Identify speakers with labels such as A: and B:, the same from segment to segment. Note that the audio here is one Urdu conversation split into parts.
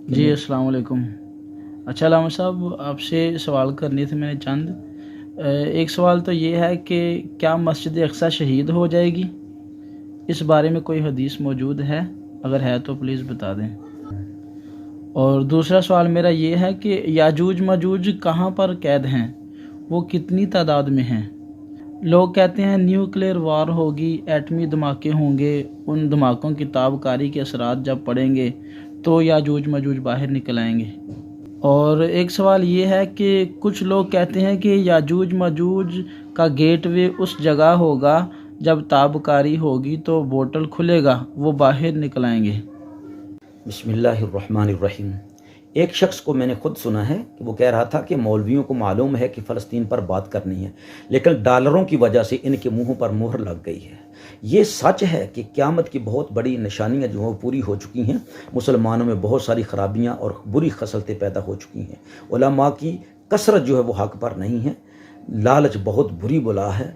A: جی السلام علیکم۔ اچھا علامہ صاحب، آپ سے سوال کرنے تھے میں نے چند۔ ایک سوال تو یہ ہے کہ کیا مسجد اقصی شہید ہو جائے گی؟ اس بارے میں کوئی حدیث موجود ہے؟ اگر ہے تو پلیز بتا دیں۔ اور دوسرا سوال میرا یہ ہے کہ یاجوج ماجوج کہاں پر قید ہیں؟ وہ کتنی تعداد میں ہیں؟ لوگ کہتے ہیں نیوکلیئر وار ہوگی، ایٹمی دھماکے ہوں گے، ان دھماکوں کی تاب کاری کے اثرات جب پڑیں گے تو یاجوج ماجوج باہر نکل آئیں گے۔ اور ایک سوال یہ ہے کہ کچھ لوگ کہتے ہیں کہ یاجوج ماجوج کا گیٹ وے اس جگہ ہوگا، جب تاب کاری ہوگی تو بورٹل کھلے گا، وہ باہر نکل آئیں گے۔
B: بسم اللہ الرحمن الرحیم۔ ایک شخص کو میں نے خود سنا ہے کہ وہ کہہ رہا تھا کہ مولویوں کو معلوم ہے کہ فلسطین پر بات کرنی ہے، لیکن ڈالروں کی وجہ سے ان کے منہوں پر مہر لگ گئی ہے۔ یہ سچ ہے کہ قیامت کی بہت بڑی نشانیاں جو ہیں پوری ہو چکی ہیں، مسلمانوں میں بہت ساری خرابیاں اور بری خصلتیں پیدا ہو چکی ہیں، علماء کی کثرت جو ہے وہ حق پر نہیں ہے، لالچ بہت بری بلا ہے۔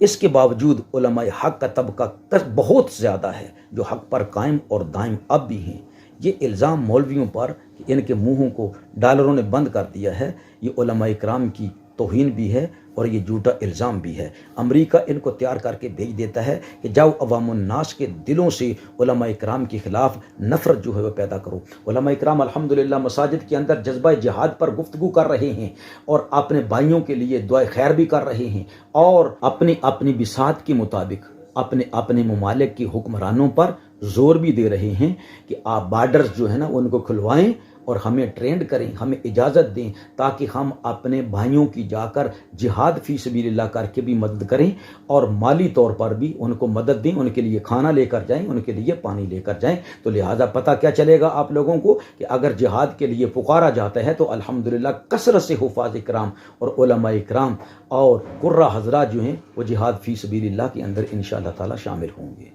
B: اس کے باوجود علماء حق کا طبقہ بہت زیادہ ہے جو حق پر قائم اور دائم اب بھی ہیں۔ یہ الزام مولویوں پر کہ ان کے منہوں کو ڈالروں نے بند کر دیا ہے، یہ علماء کرام کی توہین بھی ہے اور یہ جھوٹا الزام بھی ہے۔ امریکہ ان کو تیار کر کے بھیج دیتا ہے کہ جاؤ عوام الناس کے دلوں سے علماء کرام کے خلاف نفرت جو ہے وہ پیدا کرو۔ علماء کرام الحمدللہ مساجد کے اندر جذبہ جہاد پر گفتگو کر رہے ہیں اور اپنے بھائیوں کے لیے دعائے خیر بھی کر رہے ہیں، اور اپنی بساط کے مطابق اپنے ممالک کے حکمرانوں پر زور بھی دے رہے ہیں کہ آپ بارڈرز جو ہے نا ان کو کھلوائیں اور ہمیں ٹرینڈ کریں، ہمیں اجازت دیں تاکہ ہم اپنے بھائیوں کی جا کر جہاد فی سبیل اللہ کر کے بھی مدد کریں، اور مالی طور پر بھی ان کو مدد دیں، ان کے لیے کھانا لے کر جائیں، ان کے لیے پانی لے کر جائیں۔ تو لہٰذا پتہ کیا چلے گا آپ لوگوں کو کہ اگر جہاد کے لیے پکارا جاتا ہے تو الحمدللہ کثرت سے حفاظ کرام اور علماء کرام اور قرہ حضرات جو ہیں وہ جہاد فی سبیل اللہ کے اندر انشاءاللہ تعالی شامل ہوں گے۔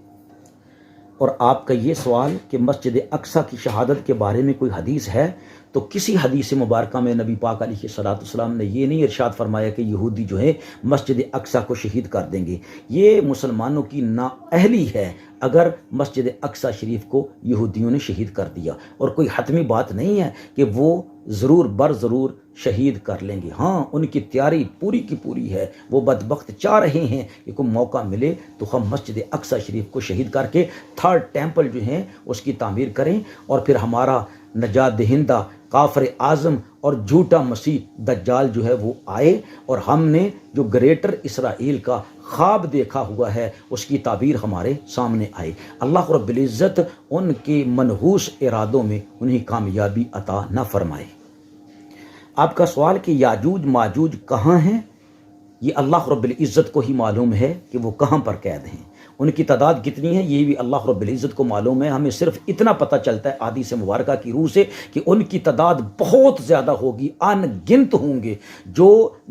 B: اور آپ کا یہ سوال کہ مسجد اقصی کی شہادت کے بارے میں کوئی حدیث ہے، تو کسی حدیث مبارکہ میں نبی پاک علیہ الصلوۃ والسلام نے یہ نہیں ارشاد فرمایا کہ یہودی جو ہے مسجد اقصی کو شہید کر دیں گے۔ یہ مسلمانوں کی نااہلی ہے اگر مسجد اقصی شریف کو یہودیوں نے شہید کر دیا، اور کوئی حتمی بات نہیں ہے کہ وہ ضرور بر ضرور شہید کر لیں گے۔ ہاں، ان کی تیاری پوری کی پوری ہے، وہ بدبخت چاہ رہے ہیں کہ کوئی موقع ملے تو ہم مسجد اقصی شریف کو شہید کر کے تھرڈ ٹیمپل جو ہیں اس کی تعمیر کریں، اور پھر ہمارا نجات دہندہ کافر اعظم اور جھوٹا مسیح دجال جو ہے وہ آئے، اور ہم نے جو گریٹر اسرائیل کا خواب دیکھا ہوا ہے اس کی تعبیر ہمارے سامنے آئے۔ اللہ رب العزت ان کے منحوس ارادوں میں انہیں کامیابی عطا نہ فرمائے۔ آپ کا سوال کہ یاجوج ماجوج کہاں ہیں، یہ اللہ رب العزت کو ہی معلوم ہے کہ وہ کہاں پر قید ہیں، ان کی تعداد کتنی ہے یہ بھی اللہ رب العزت کو معلوم ہے۔ ہمیں صرف اتنا پتہ چلتا ہے احادیث مبارکہ کی روح سے کہ ان کی تعداد بہت زیادہ ہوگی، ان گنت ہوں گے، جو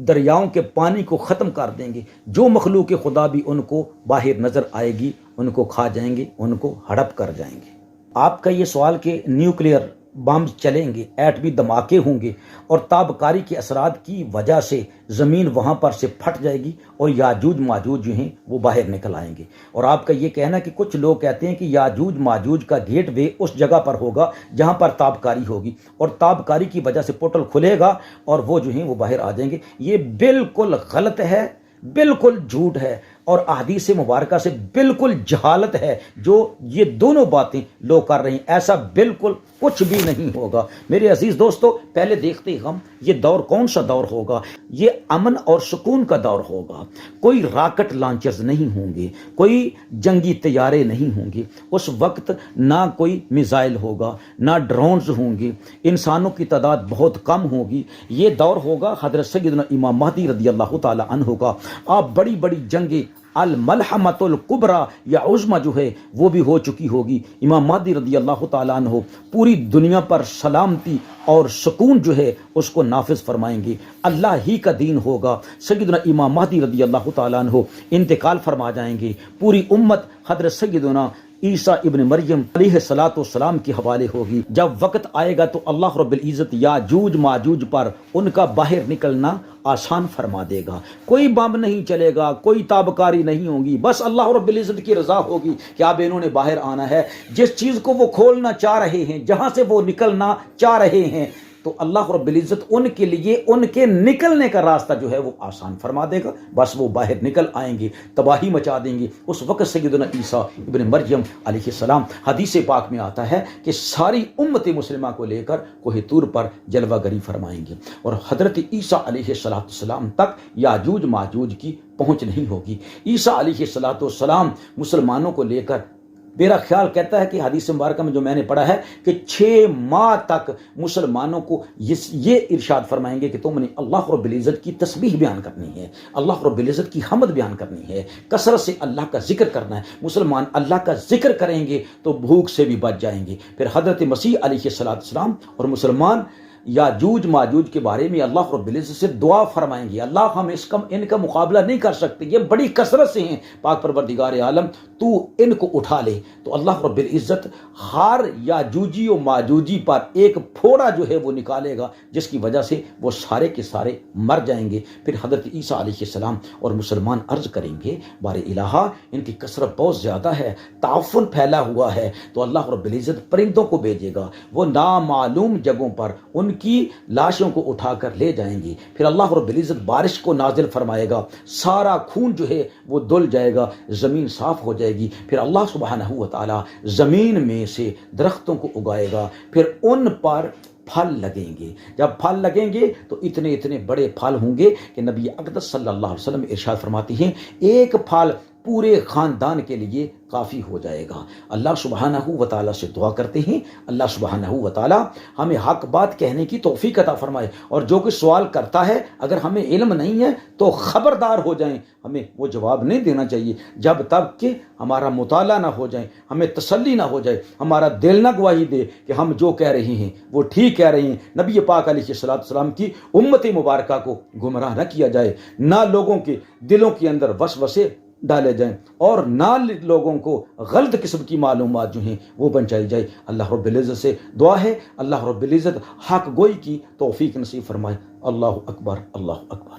B: دریاؤں کے پانی کو ختم کر دیں گے، جو مخلوق خدا بھی ان کو باہر نظر آئے گی ان کو کھا جائیں گے، ان کو ہڑپ کر جائیں گے۔ آپ کا یہ سوال کہ نیوکلیئر بمز چلیں گے، ایٹمی دھماکے ہوں گے، اور تابکاری کے اثرات کی وجہ سے زمین وہاں پر سے پھٹ جائے گی اور یاجوج ماجوج جو ہیں وہ باہر نکل آئیں گے۔ اور آپ کا یہ کہنا کہ کچھ لوگ کہتے ہیں کہ یاجوج ماجوج کا گیٹ وے اس جگہ پر ہوگا جہاں پر تابکاری ہوگی، اور تابکاری کی وجہ سے پورٹل کھلے گا اور وہ جو ہیں وہ باہر آ جائیں گے، یہ بالکل غلط ہے، بالکل جھوٹ ہے، اور احادیث مبارکہ سے بالکل جہالت ہے جو یہ دونوں باتیں لوگ کر رہے ہیں۔ ایسا بالکل کچھ بھی نہیں ہوگا۔ میرے عزیز دوستو، پہلے دیکھتے ہم یہ دور کون سا دور ہوگا۔ یہ امن اور سکون کا دور ہوگا، کوئی راکٹ لانچرز نہیں ہوں گے، کوئی جنگی طیارے نہیں ہوں گے، اس وقت نہ کوئی میزائل ہوگا، نہ ڈرونز ہوں گے، انسانوں کی تعداد بہت کم ہوگی۔ یہ دور ہوگا حضرت سیدنا امام مہدی رضی اللہ تعالی عنہ کا۔ آپ بڑی بڑی جنگیں الملحمۃ الکبریٰ یا عظمیٰ جو ہے وہ بھی ہو چکی ہوگی۔ امام مہدی رضی اللہ تعالیٰ عنہ پوری دنیا پر سلامتی اور سکون جو ہے اس کو نافذ فرمائیں گے، اللہ ہی کا دین ہوگا۔ سیدنا امام مہدی رضی اللہ تعالیٰ عنہ انتقال فرما جائیں گے، پوری امت حضرت سیدنا عیسیٰ ابن مریم علیہ الصلوۃ والسلام کے حوالے ہوگی۔ جب وقت آئے گا تو اللہ رب العزت یاجوج ماجوج پر ان کا باہر نکلنا آسان فرما دے گا۔ کوئی بم نہیں چلے گا، کوئی تابکاری نہیں ہوگی، بس اللہ رب العزت کی رضا ہوگی کہ اب انہوں نے باہر آنا ہے۔ جس چیز کو وہ کھولنا چاہ رہے ہیں، جہاں سے وہ نکلنا چاہ رہے ہیں، تو اللہ رب العزت ان کے لیے ان کے نکلنے کا راستہ جو ہے وہ آسان فرما دے گا۔ بس وہ باہر نکل آئیں گے، تباہی مچا دیں گے۔ اس وقت سیدنا عیسیٰ ابن مریم علیہ السلام، حدیث پاک میں آتا ہے کہ ساری امت مسلمہ کو لے کر کوہ طور پر جلوہ گری فرمائیں گے، اور حضرت عیسیٰ علیہ السلام تک یاجوج ماجوج کی پہنچ نہیں ہوگی۔ عیسیٰ علیہ السلام مسلمانوں کو لے کر، میرا خیال کہتا ہے کہ حدیث مبارکہ میں جو میں نے پڑھا ہے کہ 6 ماہ تک مسلمانوں کو یہ ارشاد فرمائیں گے کہ تم نے اللہ رب العزت کی تسبیح بیان کرنی ہے، اللہ رب العزت کی حمد بیان کرنی ہے، کثرت سے اللہ کا ذکر کرنا ہے۔ مسلمان اللہ کا ذکر کریں گے تو بھوک سے بھی بچ جائیں گے۔ پھر حضرت مسیح علیہ السلام اور مسلمان یاجوج ماجوج کے بارے میں اللہ رب العزت سے دعا فرمائیں گے، اللہ ہم ان کا مقابلہ نہیں کر سکتے، یہ بڑی کثرت سے ہیں، پاک پروردگار عالم تو ان کو اٹھا لے۔ تو اللہ رب العزت ہر یاجوجی و ماجوجی پر ایک پھوڑا جو ہے وہ نکالے گا، جس کی وجہ سے وہ سارے کے سارے مر جائیں گے۔ پھر حضرت عیسیٰ علیہ السلام اور مسلمان عرض کریں گے، بار الہا ان کی کثرت بہت زیادہ ہے، تعفن پھیلا ہوا ہے، تو اللہ رب العزت پرندوں کو بھیجے گا، وہ نامعلوم جگہوں پر ان کی لاشوں کو اٹھا کر لے جائیں گے۔ پھر اللہ رب العزت بارش کو نازل فرمائے گا، سارا خون جو ہے وہ دھل جائے گا، زمین صاف ہو جائے گی۔ پھر اللہ سبحانہ و تعالی زمین میں سے درختوں کو اگائے گا، پھر ان پر پھل لگیں گے۔ جب پھل لگیں گے تو اتنے اتنے بڑے پھل ہوں گے کہ نبی اقدس صلی اللہ علیہ وسلم ارشاد فرماتے ہیں ایک پھل پورے خاندان کے لیے کافی ہو جائے گا۔ اللہ سبحانہ و تعالیٰ سے دعا کرتے ہیں، اللہ سبحانہ و تعالیٰ ہمیں حق بات کہنے کی توفیق عطا فرمائے، اور جو کوئی سوال کرتا ہے اگر ہمیں علم نہیں ہے تو خبردار ہو جائیں، ہمیں وہ جواب نہیں دینا چاہیے جب تک کہ ہمارا مطالعہ نہ ہو جائے، ہمیں تسلی نہ ہو جائے، ہمارا دل نہ گواہی دے کہ ہم جو کہہ رہے ہیں وہ ٹھیک کہہ رہے ہیں۔ نبی پاک علیہ السلام کی امت مبارکہ کو گمراہ نہ کیا جائے، نہ لوگوں کے دلوں کے اندر وسوسے ڈالے جائیں، اور نہ لوگوں کو غلط قسم کی معلومات جو ہیں وہ پہنچائی جائے۔ اللہ رب العزت سے دعا ہے اللہ رب العزت حق گوئی کی توفیق نصیب فرمائے۔ اللہ اکبر، اللہ اکبر۔